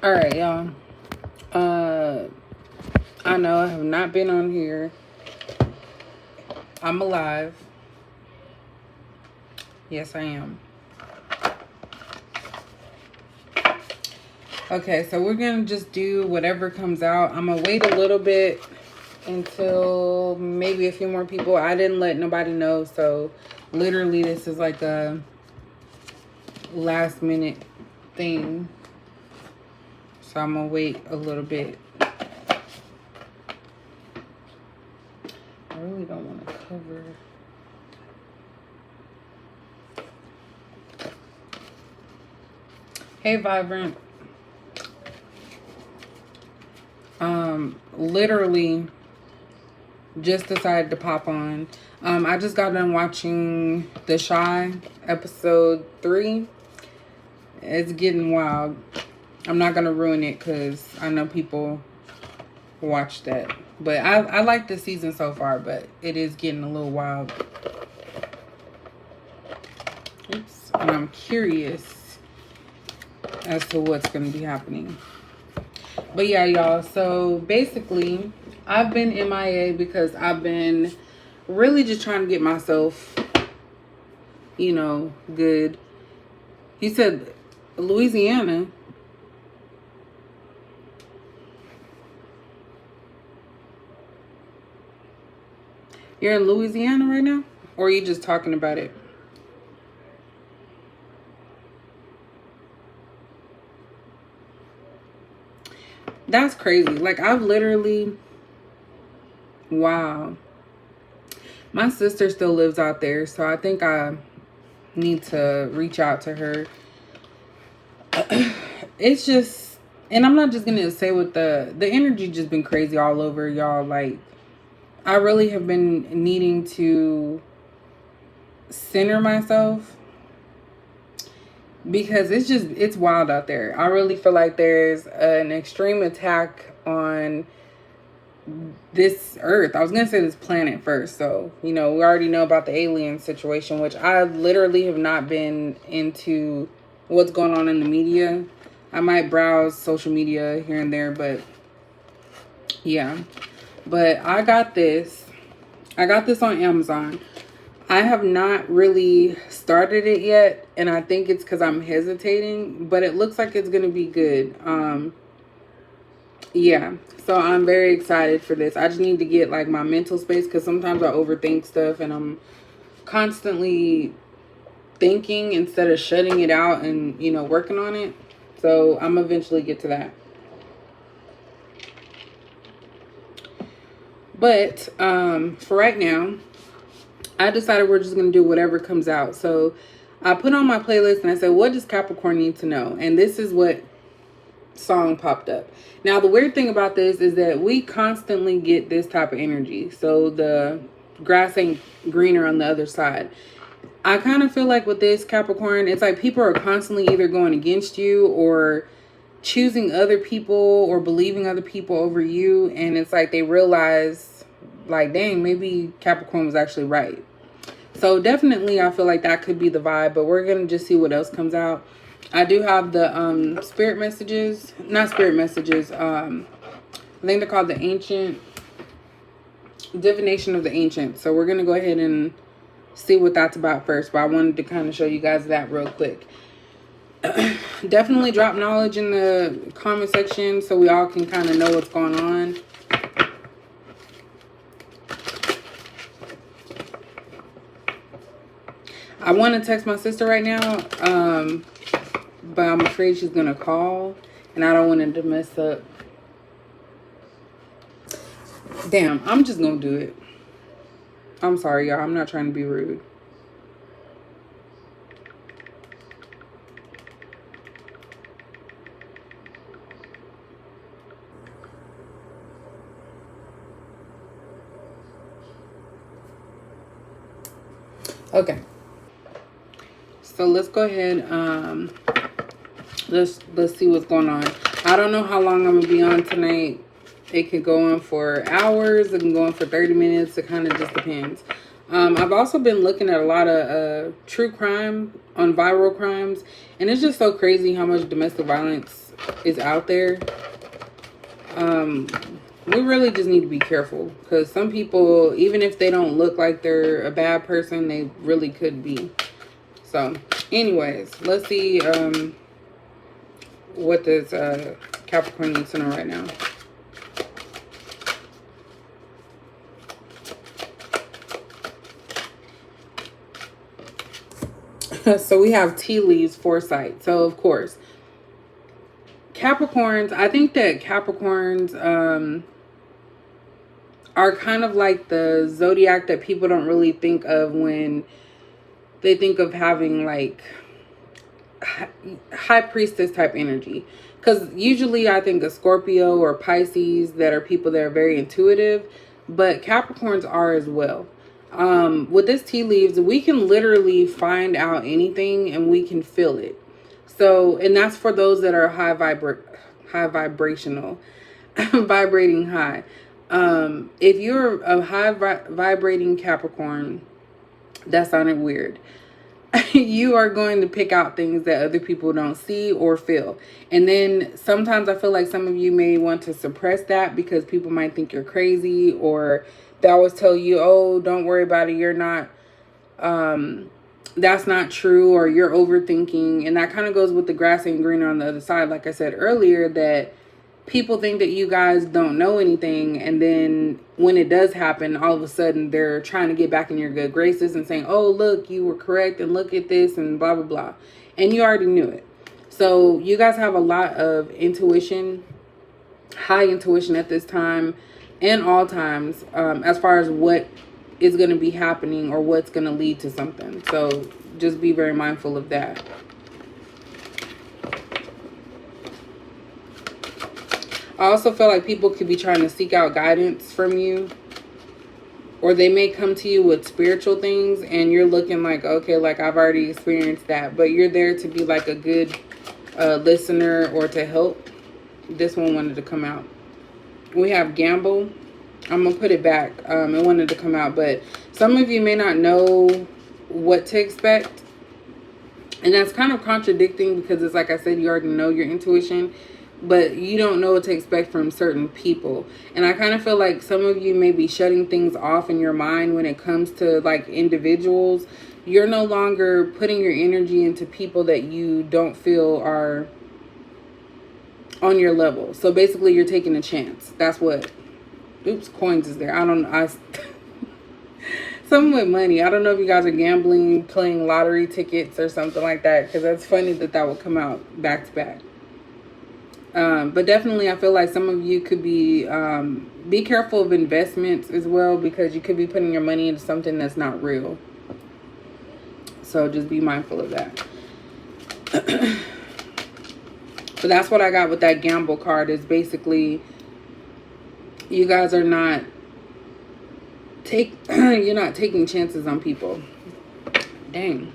All right, y'all. I know I have not been on here. I'm alive. Yes, I am. Okay, so we're going to just do whatever comes out. I'm going to wait a little bit until maybe a few more people. I didn't let nobody know, so literally this is like a last minute thing. So I'm going to wait a little bit. I really don't want to cover. Hey, Vibrant. Literally just decided to pop on. I just got done watching The Shy episode 3. It's getting wild. I'm not gonna ruin it because I know people watch that. But I like the season so far, but it is getting a little wild. Oops. And I'm curious as to what's gonna be happening. But yeah, y'all, so basically I've been MIA because I've been really just trying to get myself, you know, good. He said Louisiana. You're in Louisiana right now? Or are you just talking about it? That's crazy. Like, I've literally... Wow. My sister still lives out there, so I think I need to reach out to her. It's just... And I'm not just going to say what the energy just been crazy all over, y'all. Like, I really have been needing to center myself because it's wild out there. I really feel like there's an extreme attack on this earth. I was gonna say this planet first. So, you know, we already know about the alien situation, which I literally have not been into what's going on in the media. I might browse social media here and there, but yeah. But I got this on Amazon. I have not really started it yet, and I think it's because I'm hesitating, but it looks like it's going to be good. Yeah, so I'm very excited for this. I just need to get like my mental space because sometimes I overthink stuff and I'm constantly thinking instead of shutting it out and, you know, working on it. So I'm eventually get to that. But for right now, I decided we're just going to do whatever comes out. So I put on my playlist and I said, what does Capricorn need to know? And this is what song popped up. Now, the weird thing about this is that we constantly get this type of energy. So the grass ain't greener on the other side. I kind of feel like with this Capricorn, it's like people are constantly either going against you or choosing other people or believing other people over you. And it's like they realize, like, dang, maybe Capricorn was actually right. So definitely I feel like that could be the vibe, but we're going to just see what else comes out. I do have the spirit messages, not spirit messages. I think they're called the ancient, divination of the ancient. So we're going to go ahead and see what that's about first. But I wanted to kind of show you guys that real quick. Definitely drop knowledge in the comment section so we all can kind of know what's going on. I want to text my sister right now, but I'm afraid she's going to call, and I don't want it to mess up. Damn, I'm just going to do it. I'm sorry, y'all. I'm not trying to be rude. Okay. So let's go ahead. Let's see what's going on. I don't know how long I'm going to be on tonight. It could go on for hours. It can go on for 30 minutes. It kind of just depends. I've also been looking at a lot of true crime on viral crimes, and it's just so crazy how much domestic violence is out there. We really just need to be careful, because some people, even if they don't look like they're a bad person, they really could be. So anyways, let's see what this Capricorn needs to know right now. So we have tea leaves, foresight. So of course, Capricorns, I think that Capricorns are kind of like the zodiac that people don't really think of when they think of having like high priestess type energy. Because usually I think of Scorpio or Pisces, that are people that are very intuitive, but Capricorns are as well. With this tea leaves, we can literally find out anything and we can feel it. So, and that's for those that are high vibrational, vibrating high. If you're a high vibrating Capricorn, that sounded weird. You are going to pick out things that other people don't see or feel. And then sometimes I feel like some of you may want to suppress that because people might think you're crazy, or they always tell you, oh, don't worry about it, you're not, that's not true, or you're overthinking. And that kind of goes with the grass ain't greener on the other side. Like I said earlier, that people think that you guys don't know anything, and then when it does happen, all of a sudden they're trying to get back in your good graces and saying, oh, look, you were correct, and look at this, and blah blah blah, and you already knew it. So you guys have a lot of intuition, high intuition at this time and all times, as far as what is going to be happening or what's going to lead to something. So just be very mindful of that. I also feel like people could be trying to seek out guidance from you, or they may come to you with spiritual things and you're looking like, okay, like I've already experienced that, but you're there to be like a good listener or to help. This one wanted to come out. We have gamble. I'm gonna put it back. It wanted to come out, but some of you may not know what to expect, and that's kind of contradicting, because it's like I said, you already know your intuition, but you don't know what to expect from certain people. And I kind of feel like some of you may be shutting things off in your mind when it comes to like individuals. You're no longer putting your energy into people that you don't feel are on your level. So basically you're taking a chance. That's what, oops, coins is there. Something with money. I don't know if you guys are gambling, playing lottery tickets or something like that, because that's funny that that would come out back to back. But definitely I feel like some of you could be careful of investments as well, because you could be putting your money into something that's not real. So just be mindful of that. So that's what I got with that gamble card, is basically you guys are not you're not taking chances on people. Dang.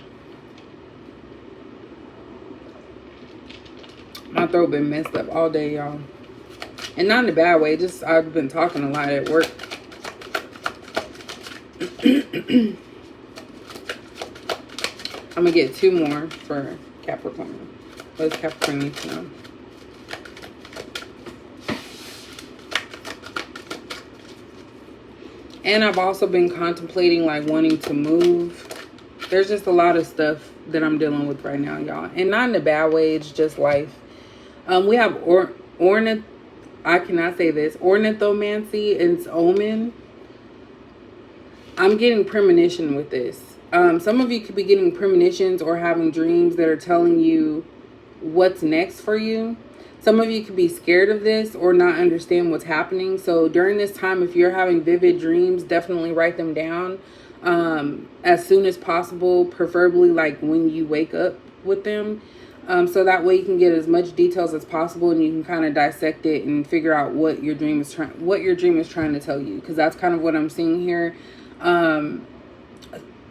My throat been messed up all day, y'all. And not in a bad way, just I've been talking a lot at work. I'm gonna get 2 more for Capricorn. What does Capricorn need to know? And I've also been contemplating like wanting to move. There's just a lot of stuff that I'm dealing with right now, y'all. And not in a bad way, it's just life. We have I cannot say this. Ornithomancy, and it's omen. I'm getting premonition with this. Some of you could be getting premonitions or having dreams that are telling you what's next for you. Some of you could be scared of this or not understand what's happening. So during this time, if you're having vivid dreams, definitely write them down as soon as possible, preferably like when you wake up with them. So that way you can get as much details as possible, and you can kind of dissect it and figure out what your dream is trying to tell you, because that's kind of what I'm seeing here.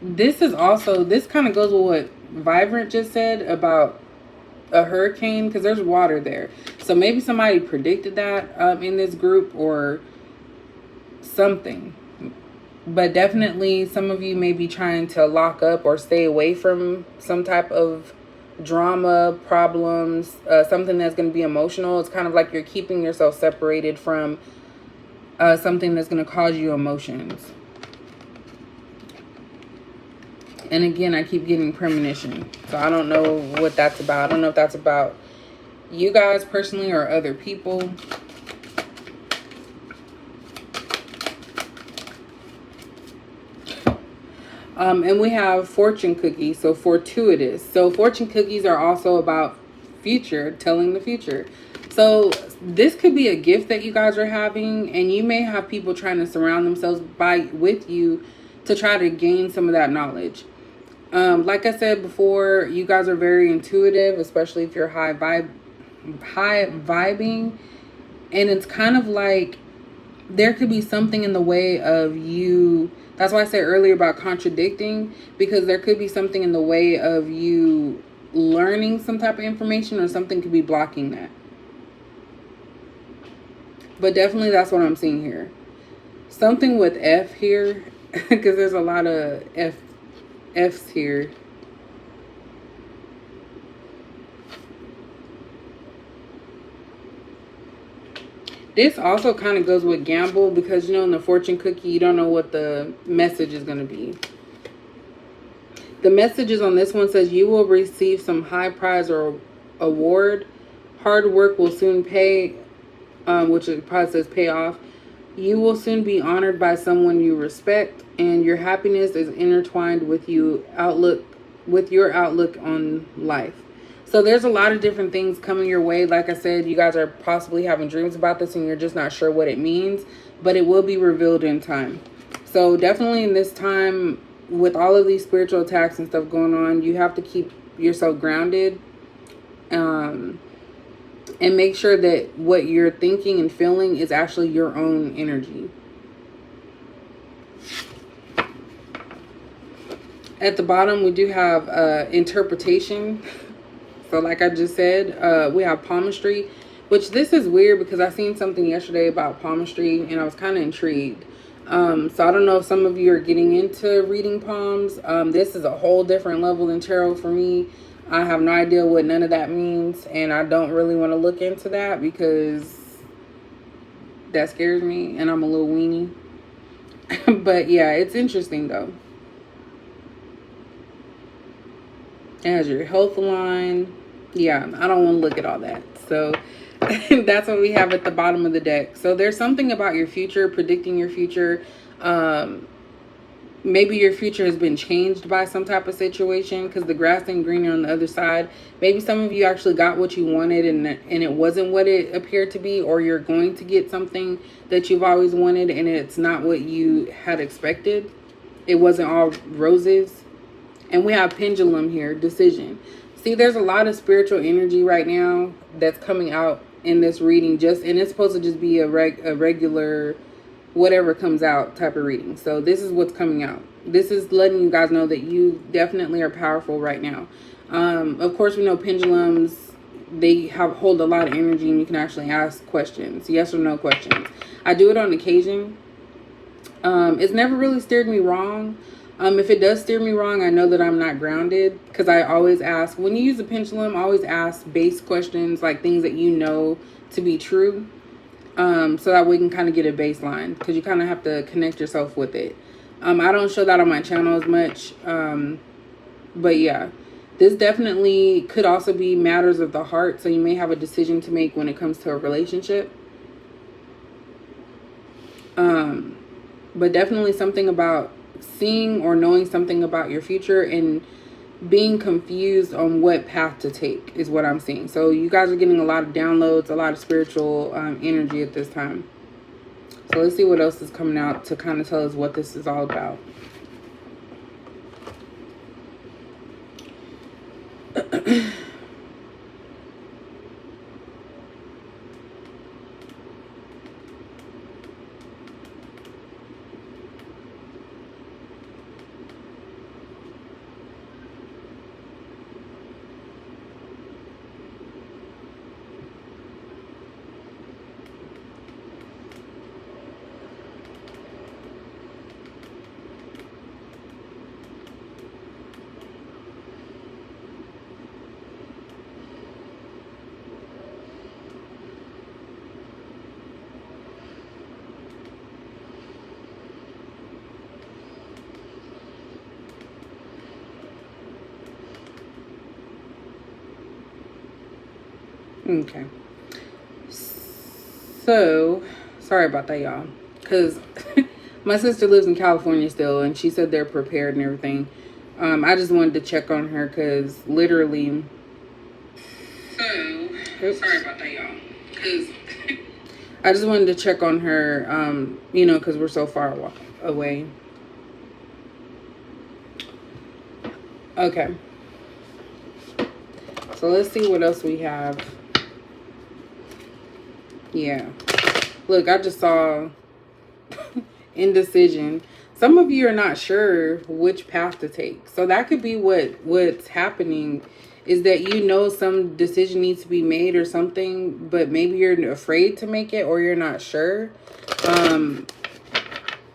This kind of goes with what Vibrant just said about a hurricane, because there's water there. So maybe somebody predicted that in this group or something. But definitely some of you may be trying to lock up or stay away from some type of drama, problems, something that's going to be emotional. It's kind of like you're keeping yourself separated from something that's going to cause you emotions. And again, I keep getting premonition. So I don't know what that's about. I don't know if that's about you guys personally or other people. And we have fortune cookies, so fortuitous. So fortune cookies are also about future, telling the future. So this could be a gift that you guys are having, and you may have people trying to surround themselves with you to try to gain some of that knowledge. Like I said before, you guys are very intuitive, especially if you're high vibing, and it's kind of like there could be something in the way of you. That's why I said earlier about contradicting, because there could be something in the way of you learning some type of information, or something could be blocking that. But definitely that's what I'm seeing here. Something with F here, because there's a lot of F's here. This also kind of goes with gamble, because, you know, in the fortune cookie, you don't know what the message is going to be. The messages on this one says you will receive some high prize or award. Hard work will soon pay, which it probably says pay off. You will soon be honored by someone you respect, and your happiness is intertwined with your outlook on life. So there's a lot of different things coming your way. Like I said, you guys are possibly having dreams about this and you're just not sure what it means, but it will be revealed in time. So definitely in this time, with all of these spiritual attacks and stuff going on, you have to keep yourself grounded, and make sure that what you're thinking and feeling is actually your own energy. At the bottom, we do have interpretation. So like I just said, we have palmistry, which this is weird because I seen something yesterday about palmistry and I was kind of intrigued. So I don't know if some of you are getting into reading palms. This is a whole different level than tarot for me. I have no idea what none of that means, and I don't really want to look into that because that scares me and I'm a little weenie. But yeah, it's interesting though. It has your health line. Yeah, I don't want to look at all that. So that's what we have at the bottom of the deck. So there's something about your future, predicting your future. Maybe your future has been changed by some type of situation, because the grass ain't greener on the other side. Maybe some of you actually got what you wanted and it wasn't what it appeared to be, or you're going to get something that you've always wanted and it's not what you had expected. It wasn't all roses. And we have pendulum here, decision. See, there's a lot of spiritual energy right now that's coming out in this reading, and it's supposed to just be a regular whatever comes out type of reading. So this is what's coming out. This is letting you guys know that you definitely are powerful right now. Of course, we know pendulums, they hold a lot of energy, and you can actually ask questions, yes or no questions. I do it on occasion. It's never really steered me wrong. If it does steer me wrong, I know that I'm not grounded, because I always ask, when you use a pendulum, always ask base questions, like things that you know to be true, so that we can kind of get a baseline, because you kind of have to connect yourself with it. I don't show that on my channel as much, but yeah, this definitely could also be matters of the heart, so you may have a decision to make when it comes to a relationship. But definitely something about seeing or knowing something about your future and being confused on what path to take is what I'm seeing. So you guys are getting a lot of downloads, a lot of spiritual energy at this time. So let's see what else is coming out to kind of tell us what this is all about. Okay. So, sorry about that, y'all. Because my sister lives in California still, and she said they're prepared and everything. I just wanted to check on her because literally. So, sorry about that, y'all. Because I just wanted to check on her, you know, because we're so far away. Okay. So let's see what else we have. Yeah. Look, I just saw indecision. Some of you are not sure which path to take. So that could be what's happening, is that you know some decision needs to be made or something, but maybe you're afraid to make it or you're not sure.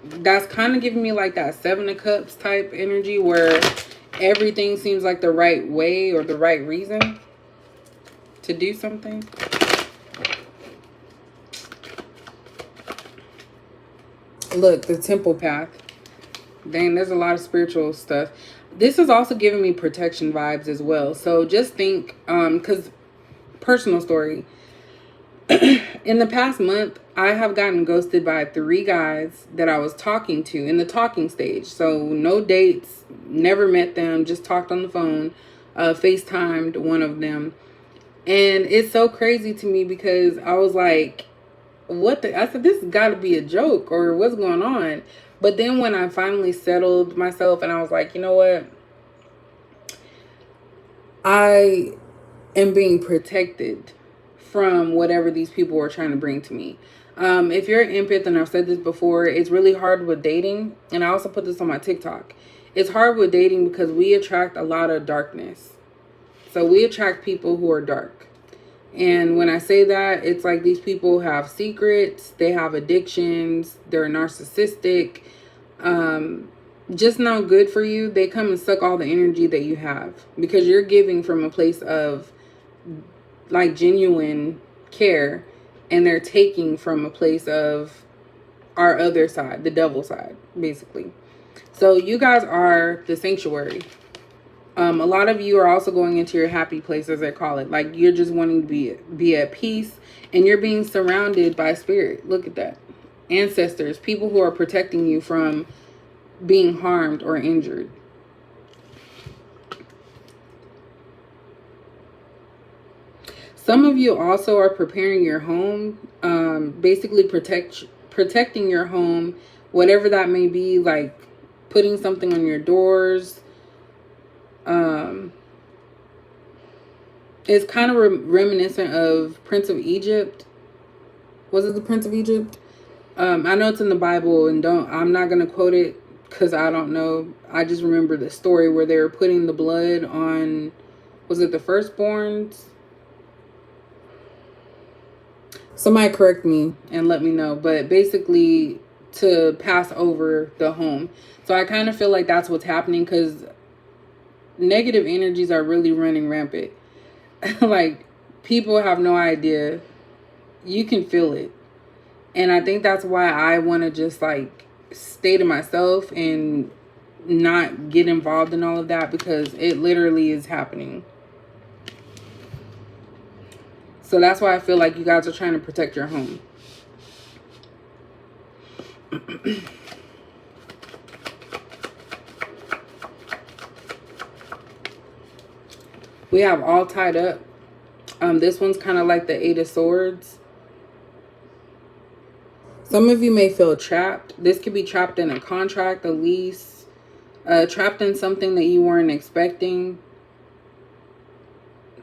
That's kind of giving me like that Seven of Cups type energy where everything seems like the right way or the right reason to do something. Look, the temple path. Dang, there's a lot of spiritual stuff. This is also giving me protection vibes as well. So just think, because personal story. In the past month, I have gotten ghosted by 3 guys that I was talking to in the talking stage. So no dates, never met them, just talked on the phone, FaceTimed one of them. And it's so crazy to me because I was like, what the, I said, this has got to be a joke or what's going on. But then when I finally settled myself and I was like, you know what? I am being protected from whatever these people are trying to bring to me. If you're an empath, and I've said this before, it's really hard with dating. And I also put this on my TikTok. It's hard with dating because we attract a lot of darkness. So we attract people who are dark. And when I say that, it's like these people have secrets, they have addictions, they're narcissistic, just not good for you. They come and suck all the energy that you have because you're giving from a place of like genuine care, and they're taking from a place of our other side, the devil side, basically. So you guys are the sanctuary. A lot of you are also going into your happy place, as I call it. Like you're just wanting to be at peace, and you're being surrounded by spirit. Look at that. Ancestors, people who are protecting you from being harmed or injured. Some of you also are preparing your home, basically protecting your home, whatever that may be, like putting something on your doors. It's kind of reminiscent of Prince of Egypt. Was it the Prince of Egypt? I know it's in the Bible, and I'm not going to quote it because I don't know. I just remember the story where they were putting the blood on, was it the firstborns? Somebody correct me and let me know. But basically to pass over the home. So I kind of feel like that's what's happening because negative energies are really running rampant. Like people have no idea. You can feel it. And I think that's why I want to just like stay to myself and not get involved in all of that because it literally is happening. So that's why I feel like you guys are trying to protect your home. We have all tied up. This one's kind of like the 8 of Swords. Some of you may feel trapped. This could be trapped in a contract, a lease, trapped in something that you weren't expecting.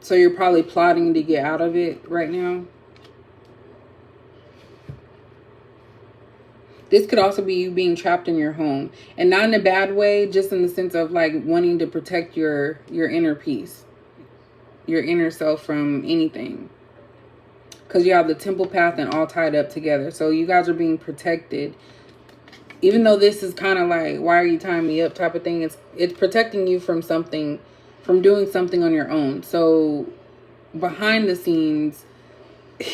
So you're probably plotting to get out of it right now. This could also be you being trapped in your home. And not in a bad way, just in the sense of like wanting to protect your inner peace. Your inner self from anything. Because you have the temple path and all tied up together. So you guys are being protected. Even though this is kind of like, why are you tying me up type of thing. It's protecting you from something, from doing something on your own. So behind the scenes,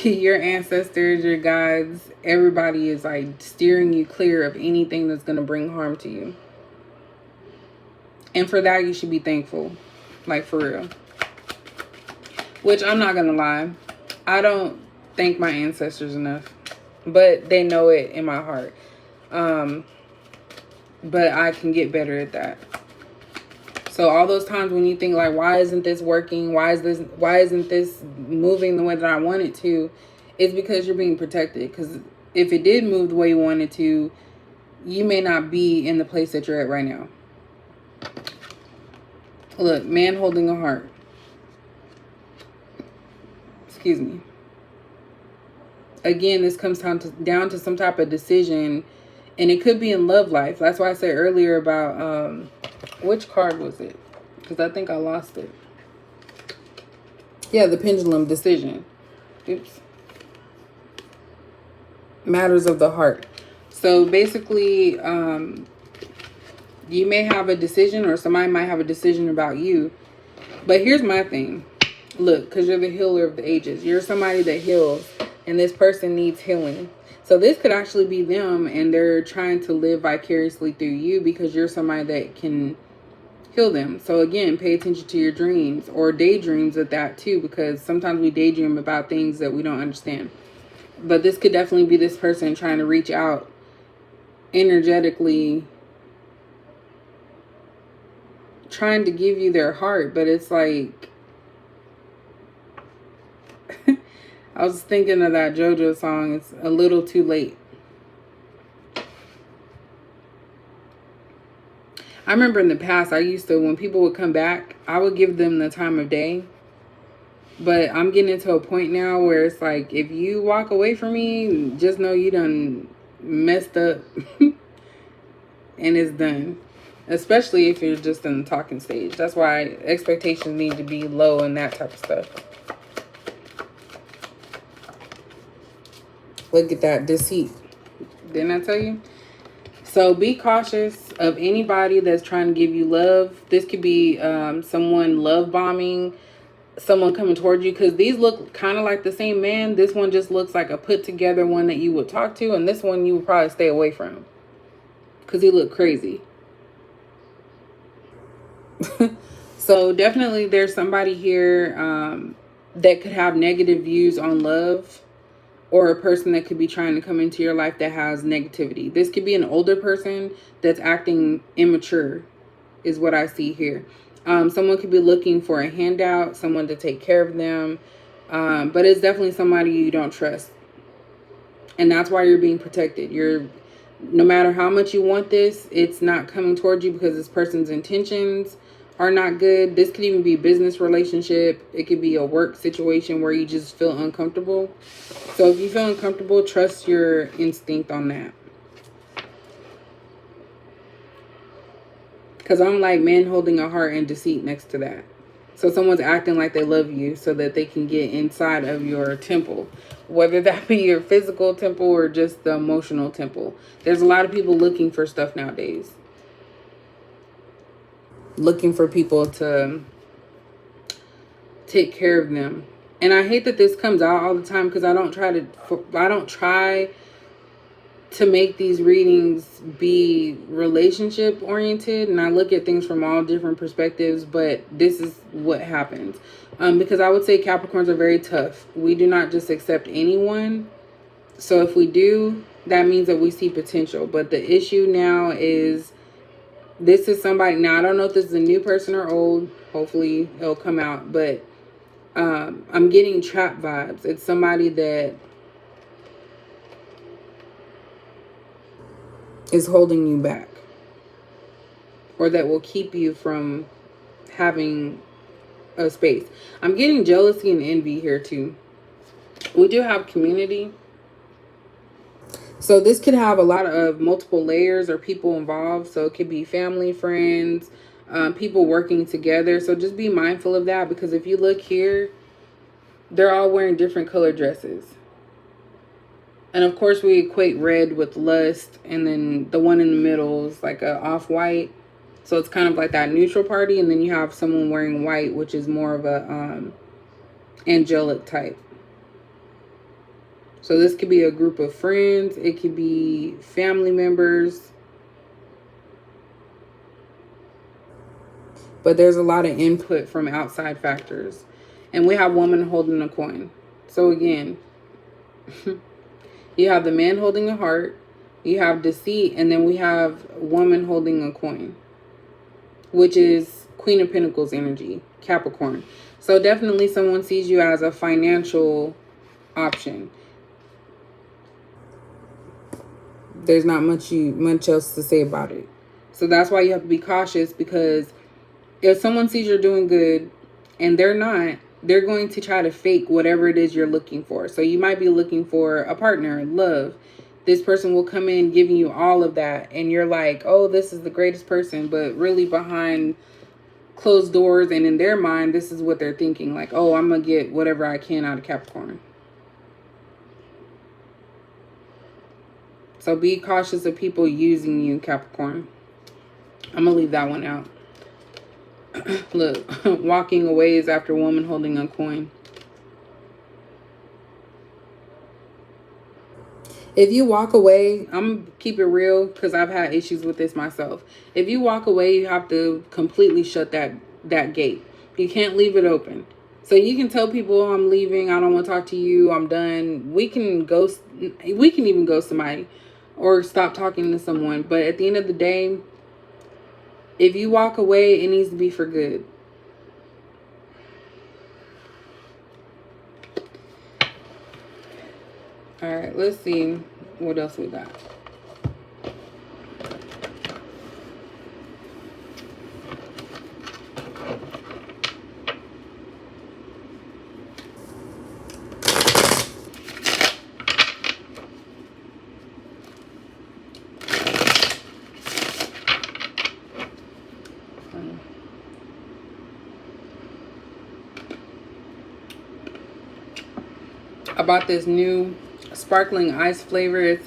your ancestors, your guides, everybody is like steering you clear of anything that's going to bring harm to you. And for that, you should be thankful. Like for real. Which I'm not going to lie. I don't thank my ancestors enough, but they know it in my heart. But I can get better at that. So all those times when you think like, why isn't this working? Why isn't this moving the way that I want it to? It's because you're being protected. Because if it did move the way you wanted to, you may not be in the place that you're at right now. Look, man holding a heart. Excuse me. Again, this comes down to some type of decision, and it could be in love life. That's why I said earlier about which card was it? Because I think I lost it. Yeah, the pendulum, decision. Oops. Matters of the heart. So basically, you may have a decision, or somebody might have a decision about you. But here's my thing. Look, because you're the healer of the ages. You're somebody that heals, and this person needs healing. So this could actually be them, and they're trying to live vicariously through you because you're somebody that can heal them. So again, pay attention to your dreams or daydreams of that too, because sometimes we daydream about things that we don't understand. But this could definitely be this person trying to reach out energetically, trying to give you their heart. But it's like, I was thinking of that JoJo song, it's a little too late. I remember in the past, I used to, when people would come back, I would give them the time of day. But I'm getting to a point now where it's like, if you walk away from me, just know you done messed up. And it's done. Especially if you're just in the talking stage. That's why expectations need to be low and that type of stuff. Look at that, deceit. Didn't I tell you? So be cautious of anybody that's trying to give you love. This could be someone love bombing, someone coming towards you, because these look kind of like the same man. This one just looks like a put together one that you would talk to, and this one you would probably stay away from because he looked crazy. So definitely there's somebody here that could have negative views on love, or a person that could be trying to come into your life that has negativity. This could be an older person that's acting immature, is what I see here. Someone could be looking for a handout, someone to take care of them. But it's definitely somebody you don't trust. And that's why you're being protected. No matter how much you want this, it's not coming towards you because this person's intentions are not good. This could even be a business relationship. It could be a work situation where you just feel uncomfortable. So if you feel uncomfortable, trust your instinct on that. Because I'm like man holding a heart and deceit next to that. So someone's acting like they love you so that they can get inside of your temple. Whether that be your physical temple or just the emotional temple. There's a lot of people looking for stuff nowadays. Looking for people to take care of them. And I hate that this comes out all the time because I don't try to make these readings be relationship oriented, and I look at things from all different perspectives, but this is what happens. Because I would say Capricorns are very tough. We do not just accept anyone. So if we do, that means that we see potential. But the issue now is, this is somebody, now I don't know if this is a new person or old. Hopefully it'll come out, but I'm getting trap vibes. It's somebody that is holding you back, or that will keep you from having a space. I'm getting jealousy and envy here too. We do have community. So this could have a lot of multiple layers or people involved. So it could be family, friends, people working together. So just be mindful of that, because if you look here, they're all wearing different color dresses. And of course we equate red with lust, and then the one in the middle is like a off-white. So it's kind of like that neutral party, and then you have someone wearing white, which is more of a angelic type. So this could be a group of friends. It could be family members. But there's a lot of input from outside factors. And we have woman holding a coin. So again, you have the man holding a heart, you have deceit, and then we have woman holding a coin, which is Queen of Pentacles energy, Capricorn. So definitely someone sees you as a financial option. There's not much else to say about it. So that's why you have to be cautious, because if someone sees you're doing good and they're not, they're going to try to fake whatever it is you're looking for. So you might be looking for a partner, love. This person will come in giving you all of that, and you're like, oh, this is the greatest person. But really behind closed doors and in their mind, this is what they're thinking. Like, oh, I'm going to get whatever I can out of Capricorn. So be cautious of people using you, Capricorn. I'm going to leave that one out. Look, walking away is after woman holding a coin. If you walk away, I'm going to keep it real because I've had issues with this myself. If you walk away, you have to completely shut that gate. You can't leave it open. So you can tell people, oh, I'm leaving, I don't want to talk to you, I'm done. We can even ghost somebody or stop talking to someone. But at the end of the day, if you walk away, it needs to be for good. All right, let's see what else we got. I bought this new sparkling ice flavor. It's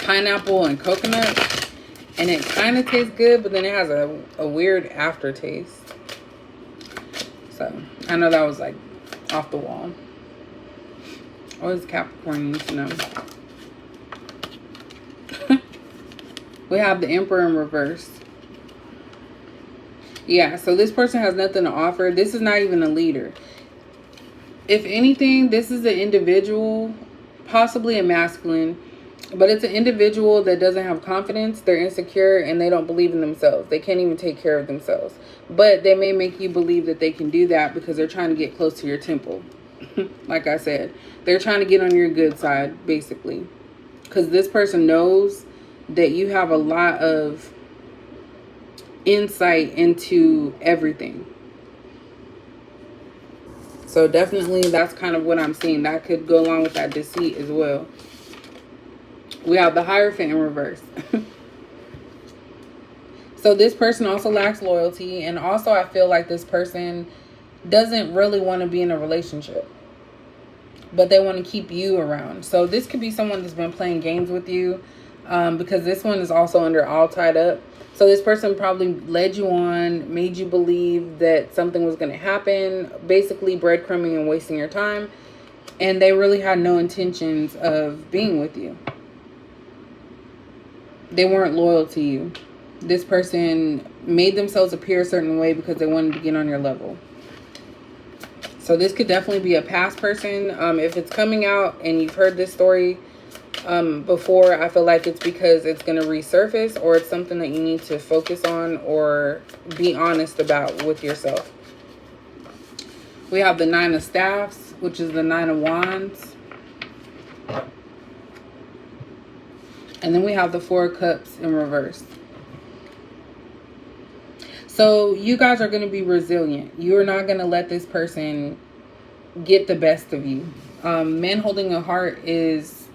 pineapple and coconut, and it kind of tastes good, but then it has a weird aftertaste. So I know that was like off the wall. What does Capricorn need to know? We have the Emperor in reverse. Yeah, so this person has nothing to offer. This is not even a leader. If anything, this is an individual, possibly a masculine, but it's an individual that doesn't have confidence. They're insecure and they don't believe in themselves. They can't even take care of themselves. But they may make you believe that they can do that because they're trying to get close to your temple. Like I said, they're trying to get on your good side, basically. Because this person knows that you have a lot of insight into everything. So definitely that's kind of what I'm seeing. That could go along with that deceit as well. We have the Hierophant in reverse. So this person also lacks loyalty. And also I feel like this person doesn't really want to be in a relationship, but they want to keep you around. So this could be someone that's been playing games with you, because this one is also under all tied up. So this person probably led you on, made you believe that something was going to happen, basically breadcrumbing and wasting your time. And they really had no intentions of being with you. They weren't loyal to you. This person made themselves appear a certain way because they wanted to get on your level. So this could definitely be a past person. If it's coming out and you've heard this story before, I feel like it's because it's going to resurface, or it's something that you need to focus on or be honest about with yourself. We have the Nine of Staffs, which is the Nine of Wands. And then we have the Four of Cups in reverse. So you guys are going to be resilient. You're not going to let this person get the best of you. Man holding a heart is,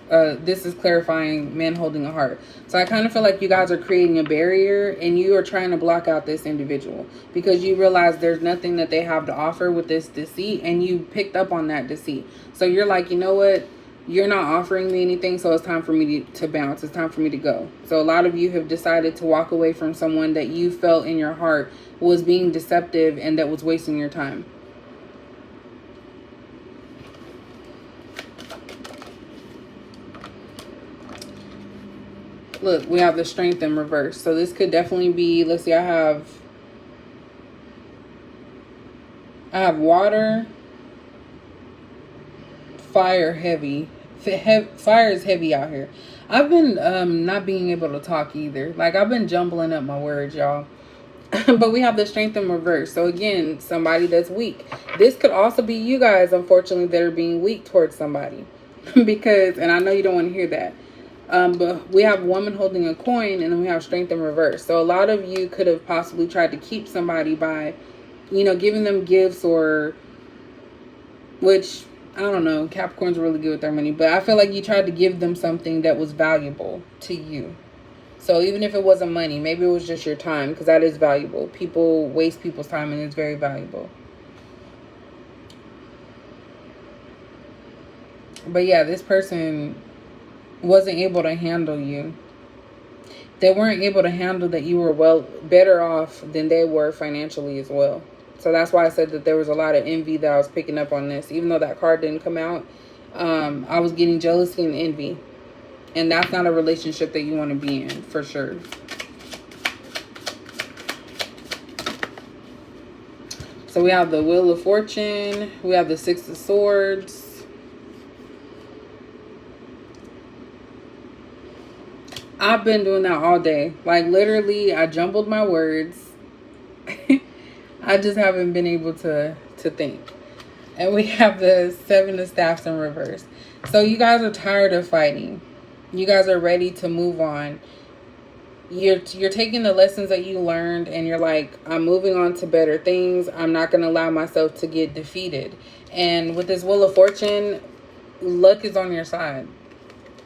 this is clarifying man holding a heart. So I kind of feel like you guys are creating a barrier and you are trying to block out this individual because you realize there's nothing that they have to offer with this deceit, and you picked up on that deceit. So you're like, you know what? You're not offering me anything, so it's time for me to bounce. It's time for me to go. So a lot of you have decided to walk away from someone that you felt in your heart was being deceptive and that was wasting your time. Look, we have the Strength in reverse. So this could definitely be, let's see, I have water, fire heavy. Fire is heavy out here. I've been not being able to talk either. Like, I've been jumbling up my words, y'all. But we have the strength in reverse. So again, somebody that's weak. This could also be you guys, unfortunately, that are being weak towards somebody. Because, and I know you don't want to hear that. But we have woman holding a coin, and then we have strength in reverse. So a lot of you could have possibly tried to keep somebody by, you know, giving them gifts, or, which, I don't know, Capricorns are really good with their money, but I feel like you tried to give them something that was valuable to you. So even if it wasn't money, maybe it was just your time, because that is valuable. People waste people's time, and it's very valuable. But yeah, this person wasn't able to handle you. They weren't able to handle that you were better off than they were financially as well. So that's why I said that there was a lot of envy that I was picking up on this. Even though that card didn't come out, I was getting jealousy and envy. And that's not a relationship that you want to be in, for sure. So we have the Wheel of Fortune. We have the Six of Swords. I've been doing that all day. Like, literally, I jumbled my words. I just haven't been able to think. And we have the Seven of Staffs in reverse. So you guys are tired of fighting. You guys are ready to move on. You're taking the lessons that you learned, and you're like, I'm moving on to better things. I'm not going to allow myself to get defeated. And with this Wheel of Fortune, luck is on your side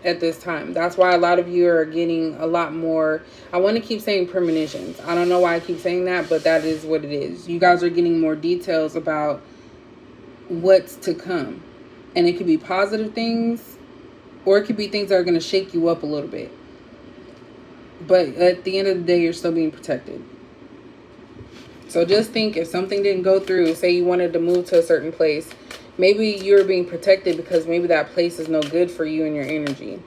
at this time. That's why a lot of you are getting a lot more. I want to keep saying premonitions. I don't know why I keep saying that, but that is what it is. You guys are getting more details about what's to come. And it could be positive things, or it could be things that are going to shake you up a little bit. But at the end of the day, you're still being protected. So just think, if something didn't go through, say you wanted to move to a certain place, maybe you're being protected because maybe that place is no good for you and your energy.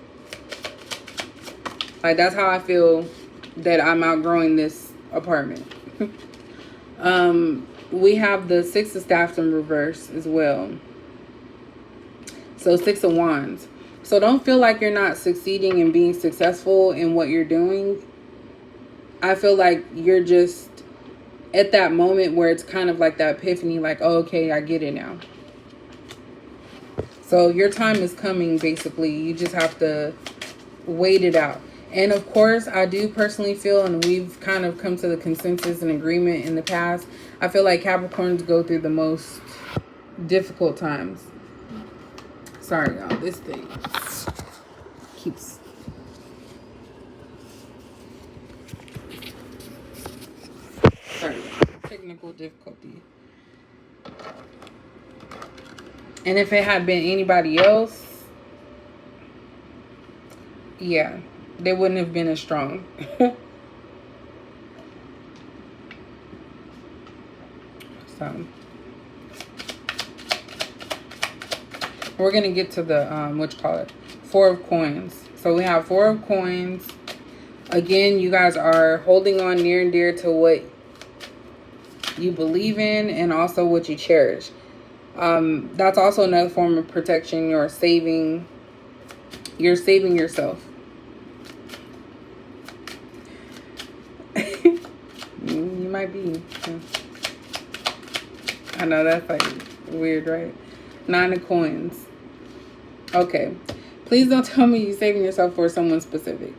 Like, that's how I feel that I'm outgrowing this apartment. We have the Six of Staffs in reverse as well. So Six of Wands. So don't feel like you're not succeeding and being successful in what you're doing. I feel like you're just at that moment where it's kind of like that epiphany, like, oh, okay, I get it now. So your time is coming, basically. You just have to wait it out. And of course, I do personally feel, and we've kind of come to the consensus and agreement in the past, I feel like Capricorns go through the most difficult times. Sorry, y'all. This thing keeps... Sorry, technical difficulty. And if it had been anybody else, yeah, they wouldn't have been as strong. So we're going to get to the, Four of Coins. So we have Four of Coins. Again, you guys are holding on near and dear to what you believe in and also what you cherish. That's also another form of protection. You're saving yourself. You might be. I know that's like weird, right? Nine of Coins. Okay. Please don't tell me you're saving yourself for someone specific.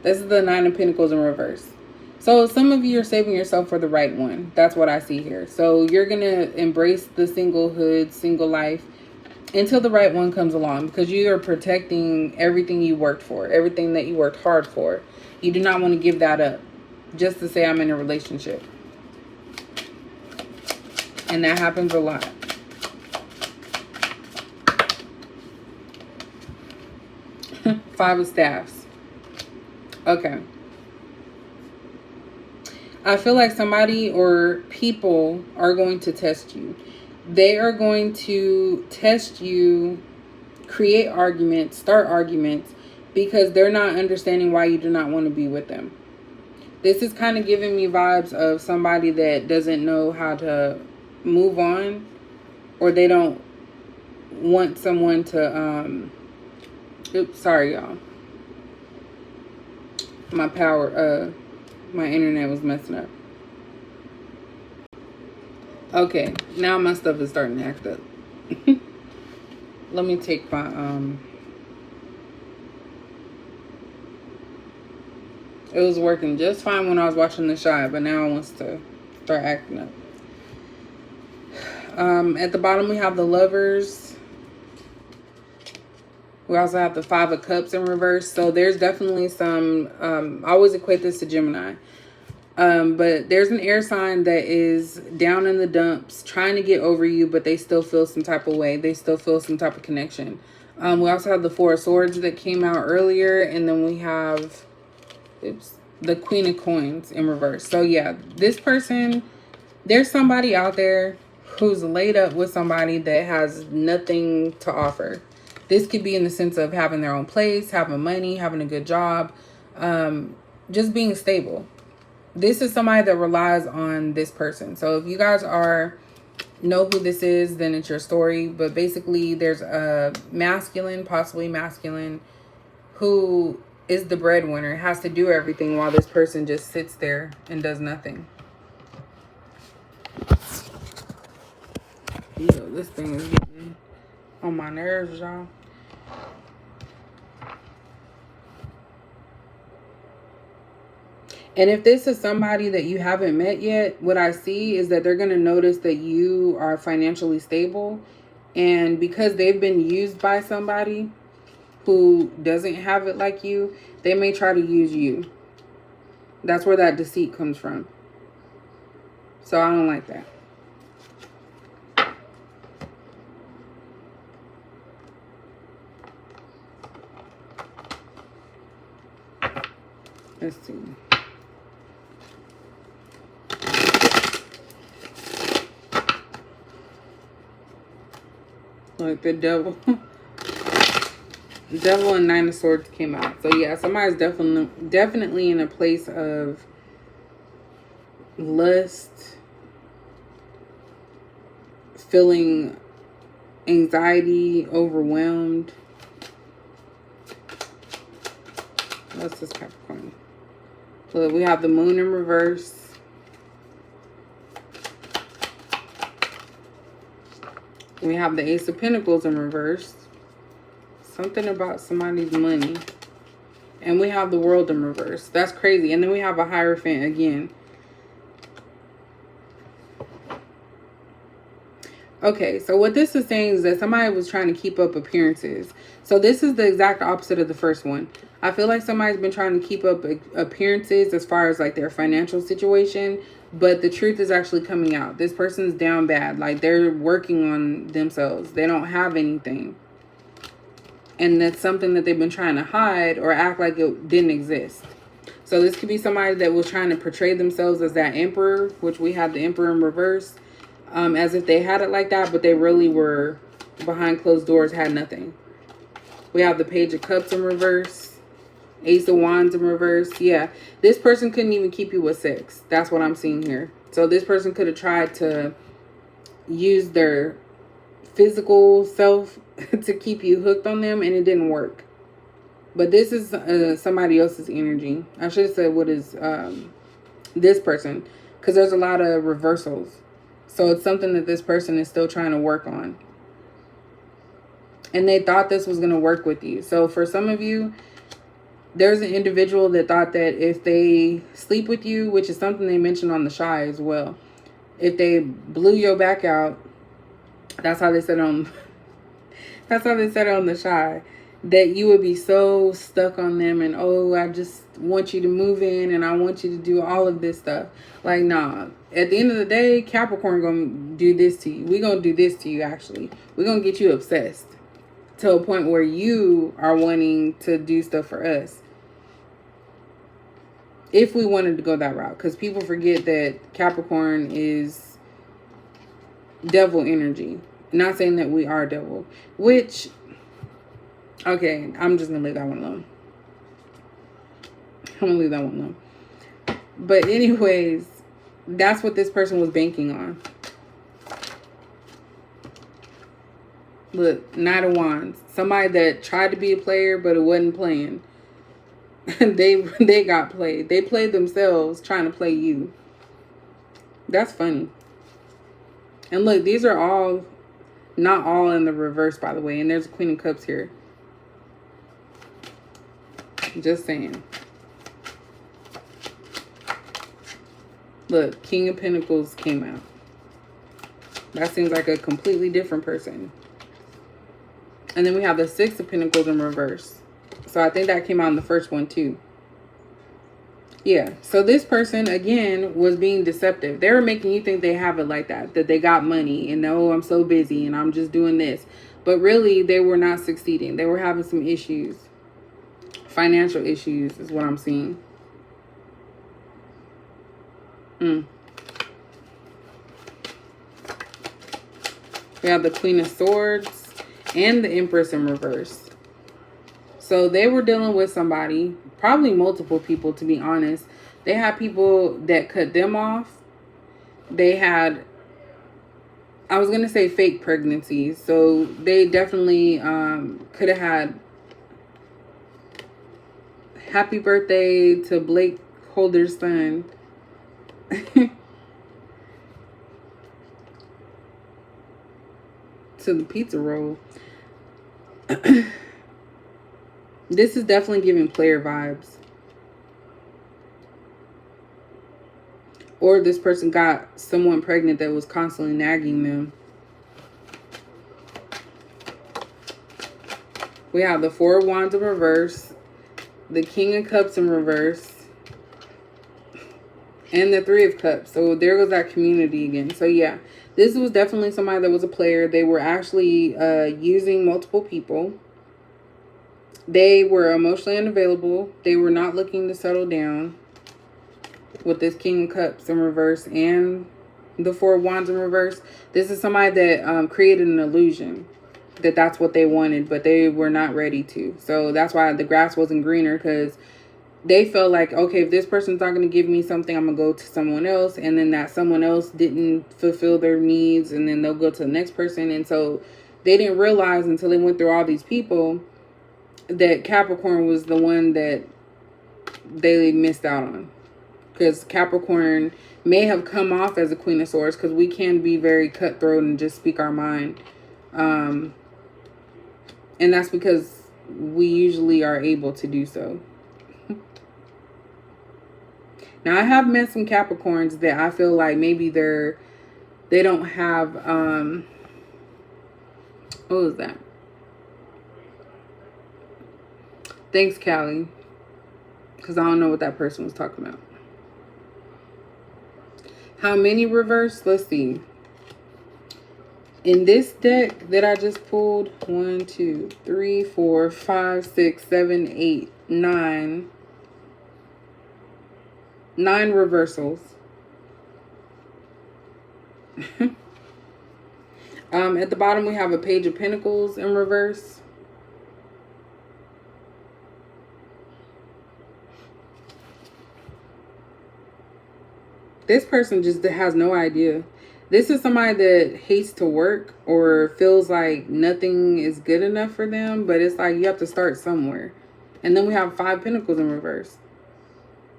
This is the Nine of Pentacles in reverse. So some of you are saving yourself for the right one. That's what I see here. So you're going to embrace the singlehood, single life until the right one comes along, because you are protecting everything you worked for, everything that you worked hard for. You do not want to give that up just to say I'm in a relationship. And that happens a lot. Five of Staffs. Okay. I feel like somebody or people are going to test you. They are going to test you, create arguments, start arguments, because they're not understanding why you do not want to be with them. This is kind of giving me vibes of somebody that doesn't know how to move on, or they don't want someone to, oops, sorry, y'all. My my internet was messing up. Okay, now my stuff is starting to act up. Let me take my, it was working just fine when I was watching the shot, but now it wants to start acting up. At the bottom, we have the Lovers. We also have the Five of Cups in reverse. So there's definitely some, I always equate this to Gemini. But there's an air sign that is down in the dumps, trying to get over you, but they still feel some type of way. They still feel some type of connection. We also have the Four of Swords that came out earlier. And then we have, oops, the Queen of Coins in reverse. So yeah, this person, there's somebody out there who's laid up with somebody that has nothing to offer. This could be in the sense of having their own place, having money, having a good job, just being stable. This is somebody that relies on this person. So if you guys know who this is, then it's your story. But basically, there's a masculine, possibly masculine, who is the breadwinner, has to do everything while this person just sits there and does nothing. Yo, this thing is getting on my nerves, y'all. And if this is somebody that you haven't met yet, what I see is that they're going to notice that you are financially stable. And because they've been used by somebody who doesn't have it like you, they may try to use you. That's where that deceit comes from. So I don't like that. Let's see. Like the Devil. Devil and Nine of Swords came out. So yeah, somebody's definitely in a place of lust, feeling anxiety, overwhelmed. What's this Capricorn? So we have the Moon in reverse. We have the Ace of Pentacles in reverse. Something about somebody's money. And we have the World in reverse. That's crazy. And then we have a Hierophant again. Okay, so what this is saying is that somebody was trying to keep up appearances. So this is the exact opposite of the first one. I feel like somebody's been trying to keep up appearances as far as like their financial situation, but the truth is actually coming out. This person's down bad. Like they're working on themselves. They don't have anything. And that's something that they've been trying to hide or act like it didn't exist. So this could be somebody that was trying to portray themselves as that Emperor, which we have the Emperor in reverse, as if they had it like that, but they really were behind closed doors, had nothing. We have the Page of Cups in reverse. Ace of Wands in reverse. Yeah, this person couldn't even keep you with sex. That's what I'm seeing here. So this person could have tried to use their physical self to keep you hooked on them, and it didn't work. But this is somebody else's energy. I should have said what is this person, because there's a lot of reversals. So it's something that this person is still trying to work on. And they thought this was going to work with you. So for some of you, there's an individual that thought that if they sleep with you, which is something they mentioned on the Shy as well, if they blew your back out, that's how they said on the Shy, that you would be so stuck on them and, oh, I just want you to move in and I want you to do all of this stuff. Like, nah. At the end of the day, Capricorn gonna do this to you. We're gonna do this to you, actually. We're gonna get you obsessed to a point where you are wanting to do stuff for us. If we wanted to go that route. Because people forget that Capricorn is devil energy. Not saying that we are devil. Which, okay, I'm just going to leave that one alone. I'm going to leave that one alone. But anyways, that's what this person was banking on. Look, Knight of Wands. Somebody that tried to be a player, but it wasn't playing. they got played. They played themselves trying to play you. That's funny. And look, these are all, not all in the reverse, by the way. And there's a Queen of Cups here. Just saying. Look, King of Pentacles came out. That seems like a completely different person. And then we have the Six of Pentacles in reverse. So I think that came out in the first one too. Yeah. So this person, again, was being deceptive. They were making you think they have it like that. That they got money and, oh, I'm so busy and I'm just doing this. But really, they were not succeeding. They were having some issues. Financial issues is what I'm seeing. We have the Queen of Swords and the Empress in reverse. So they were dealing with somebody, probably multiple people, to be honest. They had people that cut them off. They had, I was going to say fake pregnancies. So they definitely could have had happy birthday to Blake Holder's son. To the pizza roll. This is definitely giving player vibes. Or this person got someone pregnant that was constantly nagging them. We have the Four of Wands in reverse, the King of Cups in reverse, and the Three of Cups. So there goes that community again. So yeah, this was definitely somebody that was a player. They were actually using multiple people. They were emotionally unavailable. They were not looking to settle down with this King of Cups in reverse and the Four of Wands in reverse. This is somebody that created an illusion that that's what they wanted, but they were not ready to. So that's why the grass wasn't greener, because they felt like, okay, if this person's not going to give me something, I'm going to go to someone else. And then that someone else didn't fulfill their needs, and then they'll go to the next person. And so they didn't realize until they went through all these people that Capricorn was the one that they missed out on. Because Capricorn may have come off as a Queen of Swords, because we can be very cutthroat and just speak our mind. And that's because we usually are able to do so. Now, I have met some Capricorns that I feel like maybe they don't have, what was that? Thanks, Callie. Because I don't know what that person was talking about. How many reverse? Let's see. In this deck that I just pulled, 1, 2, 3, 4, 5, 6, 7, 8, 9. 9 reversals. At the bottom, we have a Page of Pentacles in reverse. This person just has no idea. This is somebody that hates to work or feels like nothing is good enough for them, but it's like you have to start somewhere. And then we have 5 Pentacles in reverse.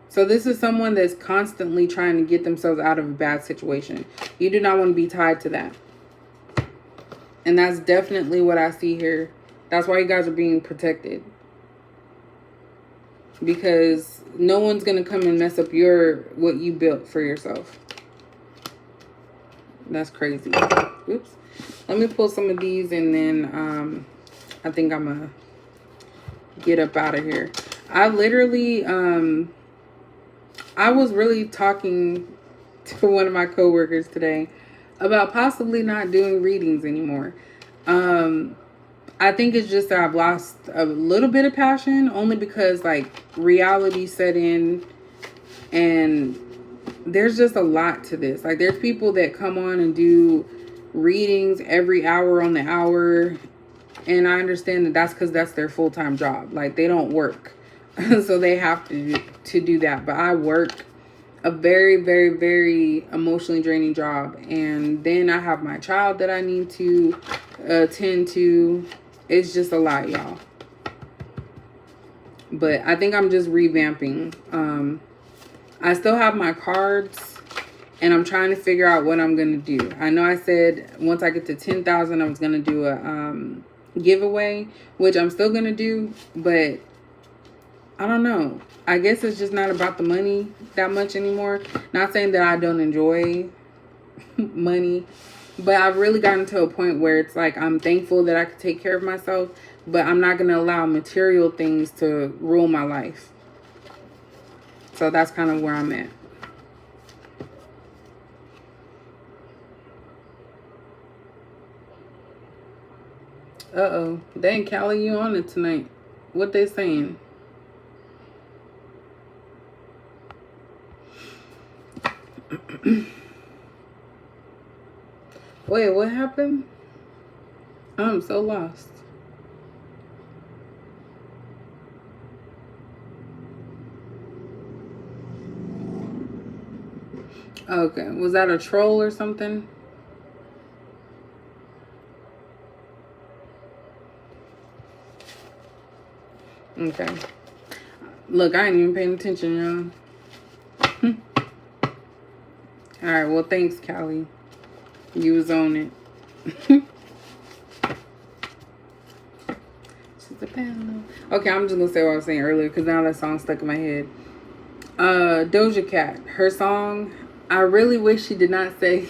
So this is someone that's constantly trying to get themselves out of a bad situation. You do not want to be tied to that. And that's definitely what I see here. That's why you guys are being protected. Because no one's going to come and mess up what you built for yourself. That's crazy. Oops. Let me pull some of these, and then I think I'm going to get up out of here. I literally, I was really talking to one of my coworkers today about possibly not doing readings anymore. I think it's just that I've lost a little bit of passion, only because like reality set in, and there's just a lot to this. Like there's people that come on and do readings every hour on the hour, and I understand that that's because that's their full-time job. Like they don't work, so they have to do that. But I work a very, very, very emotionally draining job, and then I have my child that I need to attend to. It's just a lot, y'all. But I think I'm just revamping. I still have my cards, and I'm trying to figure out what I'm going to do. I know I said once I get to 10,000, I was going to do a giveaway, which I'm still going to do, but I don't know. I guess it's just not about the money that much anymore. Not saying that I don't enjoy money, but I've really gotten to a point where it's like I'm thankful that I could take care of myself, but I'm not going to allow material things to rule my life. So that's kind of where I'm at. Uh-oh. Dang, Callie, you on it tonight. What they saying? Wait, what happened? I'm so lost. Okay, was that a troll or something? Okay. Look, I ain't even paying attention, y'all. Alright, well, thanks, Callie. You was on it. Okay, I'm just gonna say what I was saying earlier because now that song's stuck in my head. Doja Cat, her song, I really wish she did not say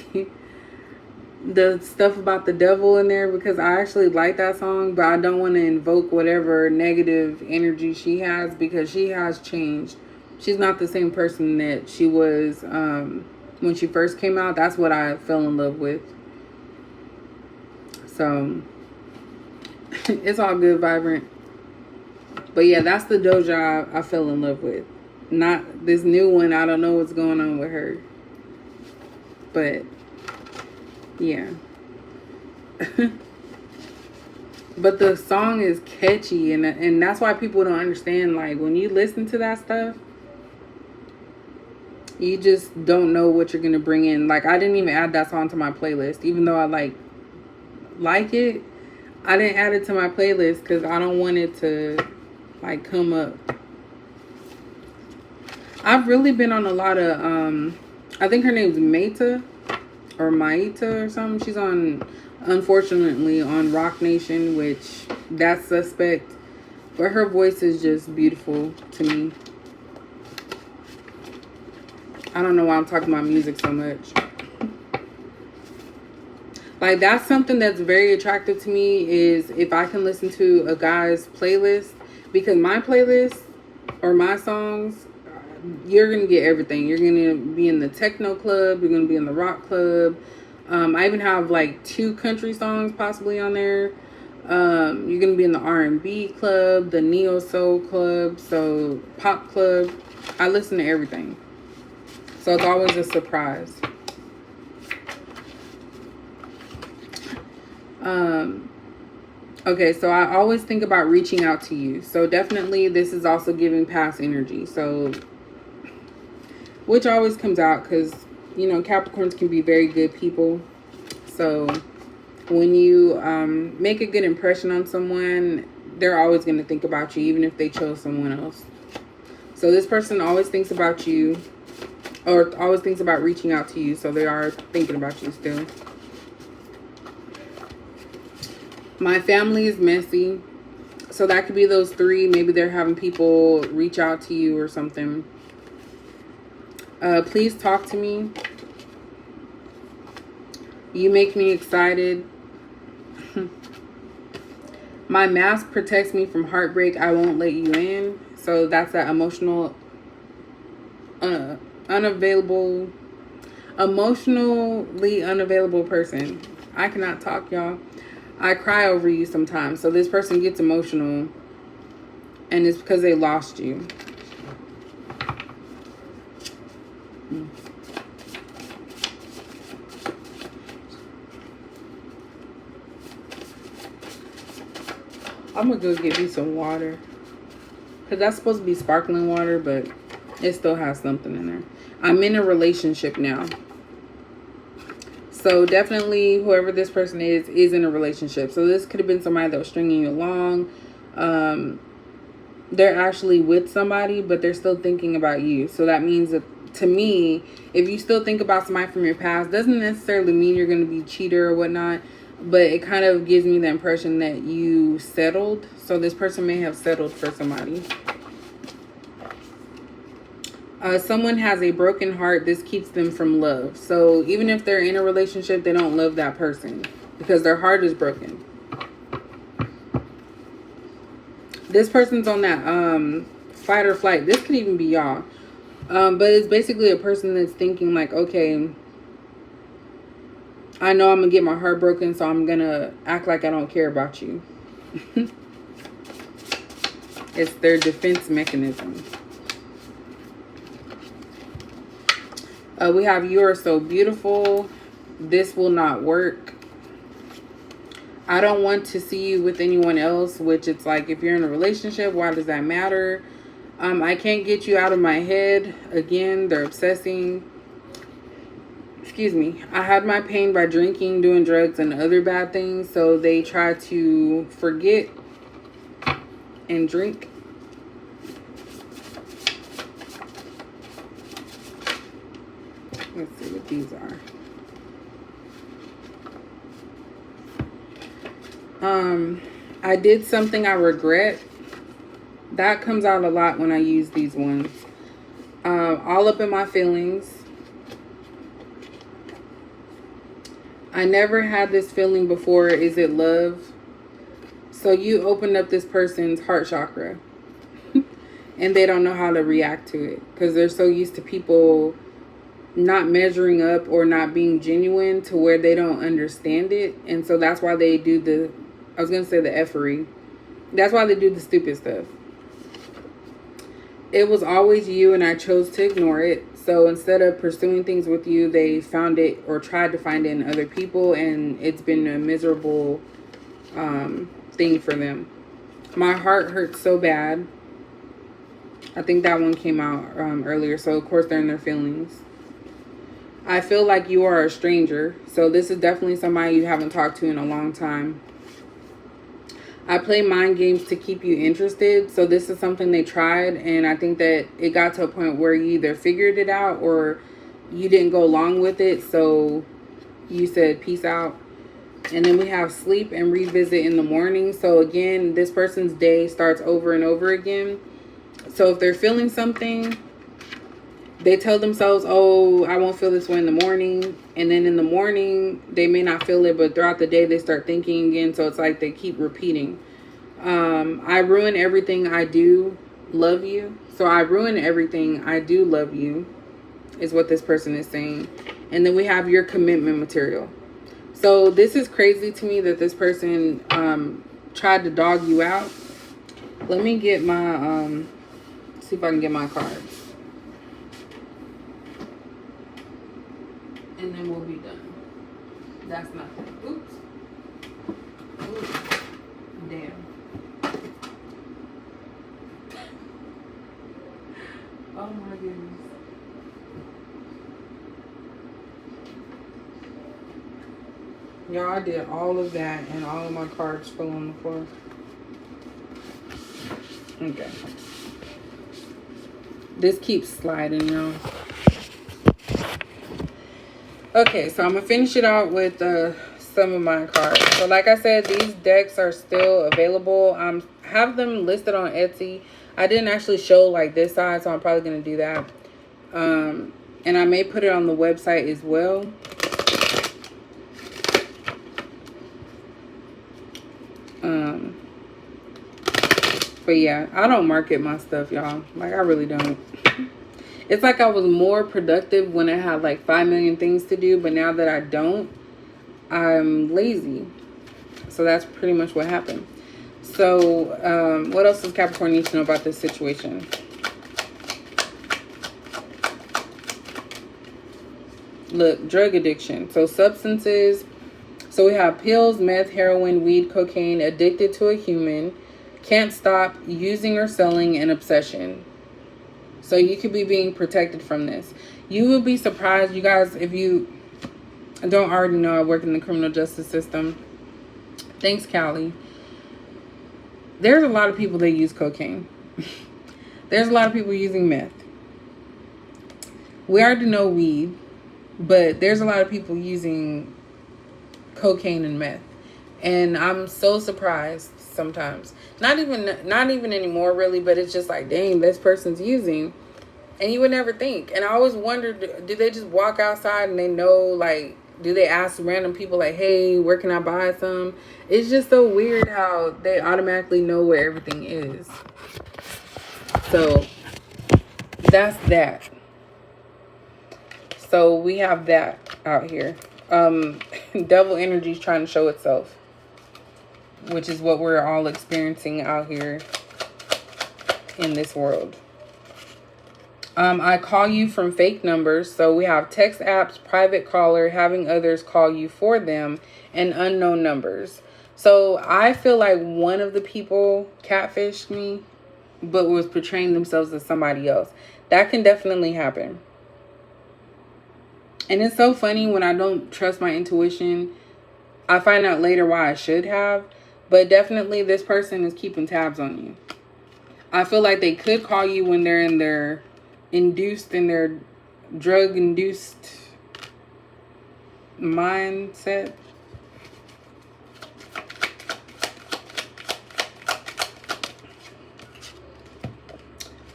the stuff about the devil in there because I actually like that song, but I don't want to invoke whatever negative energy she has because she has changed. She's not the same person that she was when she first came out. That's what I fell in love with. So it's all good, Vibrant. But yeah, that's the Doja I fell in love with. Not this new one. I don't know what's going on with her. But yeah. But the song is catchy, and that's why people don't understand, like, when you listen to that stuff, you just don't know what you're gonna bring in. Like, I didn't even add that song to my playlist, even though I like it. I didn't add it to my playlist because I don't want it to like come up. I've really been on a lot of I think her name's Maita or Maita or something. She's on, unfortunately, on Rock Nation, which that's suspect, but her voice is just beautiful to me. I don't know why I'm talking about music so much. Like, that's something that's very attractive to me, is if I can listen to a guy's playlist, because my playlist or my songs, you're going to get everything. You're going to be in the techno club. You're going to be in the rock club. I even have like 2 country songs possibly on there. You're going to be in the R&B club, the neo soul club, so pop club. I listen to everything. So it's always a surprise. Okay, so I always think about reaching out to you. So definitely this is also giving past energy. So, which always comes out because, you know, Capricorns can be very good people. So when you make a good impression on someone, they're always going to think about you, even if they chose someone else. So this person always thinks about you, or always thinks about reaching out to you. So they are thinking about you still. My family is messy. So that could be those 3. Maybe they're having people reach out to you or something. Please talk to me. You make me excited. My mask protects me from heartbreak. I won't let you in. So that's that emotional, emotionally unavailable person. I cannot talk, y'all. I cry over you sometimes. So this person gets emotional, and it's because they lost you. I'm gonna go get me some water, because that's supposed to be sparkling water, but it still has something in there. I'm in a relationship now. So definitely whoever this person is in a relationship. So this could have been somebody that was stringing you along. They're actually with somebody, but they're still thinking about you. So that means that, to me, if you still think about somebody from your past, doesn't necessarily mean you're going to be a cheater or whatnot, but it kind of gives me the impression that you settled. So this person may have settled for somebody. Someone has a broken heart. This keeps them from love. So even if they're in a relationship, they don't love that person because their heart is broken. This person's on that fight or flight. This could even be y'all. But it's basically a person that's thinking like, okay, I know I'm going to get my heart broken, so I'm going to act like I don't care about you. It's their defense mechanism. We have you are so beautiful. This will not work. I don't want to see you with anyone else, which it's like, if you're in a relationship, why does that matter? I can't get you out of my head. Again, they're obsessing. Excuse me. I had my pain by drinking, doing drugs, and other bad things. So they try to forget and drink. Let's see what these are. I did something I regret. That comes out a lot when I use these ones. All up in my feelings. I never had this feeling before. Is it love? So you opened up this person's heart chakra. And they don't know how to react to it. Because they're so used to people not measuring up or not being genuine to where they don't understand it. And so that's why they do the, I was going to say the effery. That's why they do the stupid stuff. It was always you and I chose to ignore it. So instead of pursuing things with you, they found it or tried to find it in other people. And it's been a miserable thing for them. My heart hurts so bad. I think that one came out earlier. So of course they're in their feelings. I feel like you are a stranger. So this is definitely somebody you haven't talked to in a long time. I play mind games to keep you interested. So this is something they tried. And I think that it got to a point where you either figured it out or you didn't go along with it. So you said, peace out. And then we have sleep and revisit in the morning. So again, this person's day starts over and over again. So if they're feeling something, they tell themselves, oh, I won't feel this way in the morning. And then in the morning, they may not feel it, but throughout the day, they start thinking again. So it's like they keep repeating. I ruin everything I do love you. So I ruin everything I do love you is what this person is saying. And then we have your commitment material. So this is crazy to me that this person tried to dog you out. Let me get my, see if I can get my cards. And then we'll be done. That's nothing. Oops. Oops. Damn. Oh my goodness. Y'all, I did all of that and all of my cards fell on the floor. Okay. This keeps sliding, y'all. Okay, so I'm going to finish it out with some of my cards. So like I said, these decks are still available. I have them listed on Etsy. I didn't actually show like this side, so I'm probably going to do that. And I may put it on the website as well. But yeah, I don't market my stuff, y'all. Like, I really don't. It's like I was more productive when I had like 5 million things to do. But now that I don't, I'm lazy. So that's pretty much what happened. So what else does Capricorn need to know about this situation? Look, drug addiction. So substances. So we have pills, meth, heroin, weed, cocaine, addicted to a human, can't stop, using or selling, and obsession. So you could be being protected from this. You will be surprised, you guys, if you I don't already know I work in the criminal justice system. Thanks, Callie. There's a lot of people that use cocaine. There's a lot of people using meth. We already know weed, but there's a lot of people using cocaine and meth. And I'm so surprised sometimes. Not even anymore really, but it's just like, dang, this person's using. And you would never think. And I always wondered, do they just walk outside and they know, like, do they ask random people like, hey, where can I buy some? It's just so weird how they automatically know where everything is. So that's that. So we have that out here. Devil energy is trying to show itself, which is what we're all experiencing out here in this world. I call you from fake numbers. So we have text apps, private caller, having others call you for them, and unknown numbers. So I feel like one of the people catfished me, but was portraying themselves as somebody else. That can definitely happen. And it's so funny when I don't trust my intuition. I find out later why I should have. But definitely this person is keeping tabs on you. I feel like they could call you when they're in their drug-induced mindset.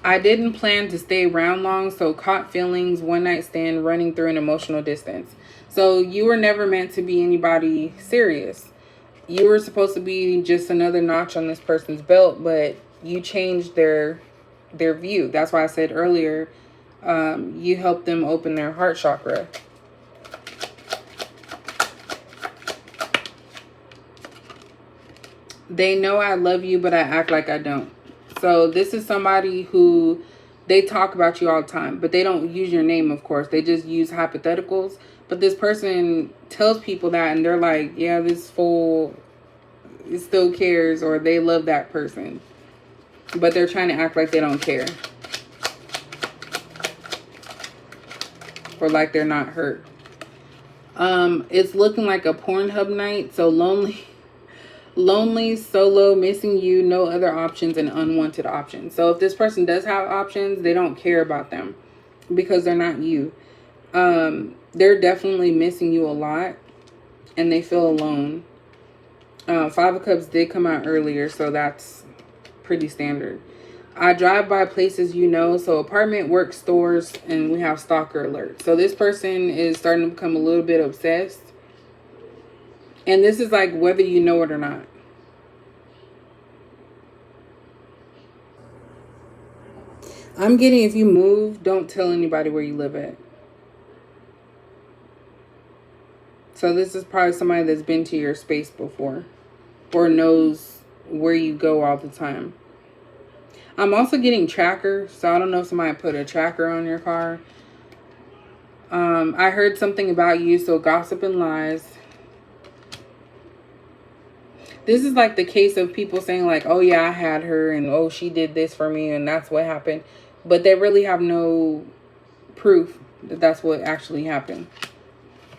I didn't plan to stay around long, so caught feelings, one night stand, running through an emotional distance. So you were never meant to be anybody serious. You were supposed to be just another notch on this person's belt, but you changed their view. That's why I said earlier, you helped them open their heart chakra. They know I love you, but I act like I don't. So this is somebody who, they talk about you all the time, but they don't use your name, of course. They just use hypotheticals. But this person tells people that, and they're like, yeah, this fool still cares, or they love that person. But they're trying to act like they don't care. Or like they're not hurt. It's looking like a Pornhub night. So lonely, solo, missing you, no other options, and unwanted options. So if this person does have options, they don't care about them because they're not you. They're definitely missing you a lot, and they feel alone. Five of Cups did come out earlier, so that's pretty standard. I drive by places you know, so apartment, work, stores, and we have stalker alert. So this person is starting to become a little bit obsessed. And this is like whether you know it or not. I'm getting, if you move, don't tell anybody where you live at. So this is probably somebody that's been to your space before, or knows where you go all the time. I'm also getting tracker. So I don't know if somebody put a tracker on your car. I heard something about you. So gossip and lies. This is like the case of people saying like, oh yeah, I had her, and oh, she did this for me, and that's what happened. But they really have no proof that that's what actually happened.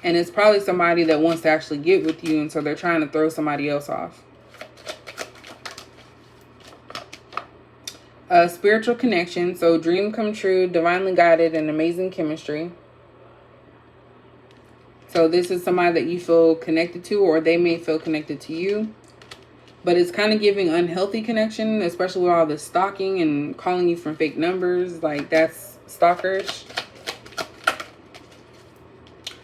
And it's probably somebody that wants to actually get with you, and so they're trying to throw somebody else off. Spiritual connection. So dream come true, divinely guided, and amazing chemistry. So this is somebody that you feel connected to, or they may feel connected to you. But it's kind of giving unhealthy connection, especially with all the stalking and calling you from fake numbers. Like, that's stalkerish.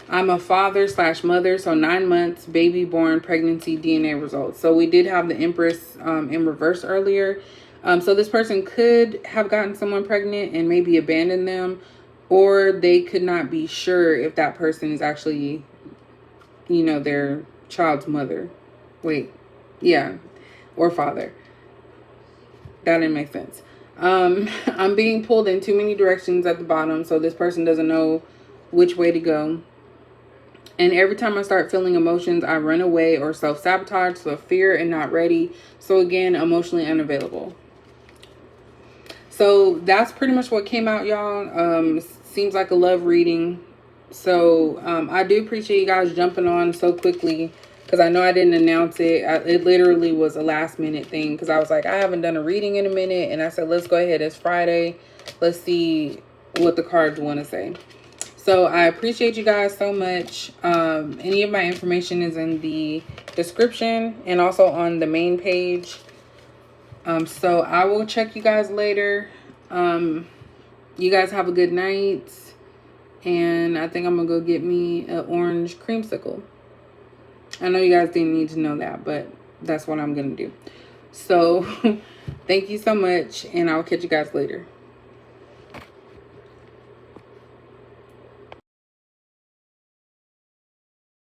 I'm a father/mother, so 9 months, baby born, pregnancy, DNA results. So we did have the Empress in reverse earlier. So this person could have gotten someone pregnant and maybe abandoned them, or they could not be sure if that person is actually, you know, their child's mother. Wait, yeah, or father. That didn't make sense. I'm being pulled in too many directions at the bottom, so this person doesn't know which way to go. And every time I start feeling emotions, I run away or self-sabotage. So fear and not ready. So again, emotionally unavailable. So that's pretty much what came out, y'all. Seems like a love reading. So I do appreciate you guys jumping on so quickly, because I know I didn't announce it. It literally was a last minute thing, because I was like, I haven't done a reading in a minute, and I said, let's go ahead. It's Friday. Let's see what the cards want to say. So I appreciate you guys so much. Any of my information is in the description and also on the main page. So I will check you guys later. You guys have a good night. And I think I'm going to go get me an orange creamsicle. I know you guys didn't need to know that, but that's what I'm going to do. So thank you so much, and I'll catch you guys later.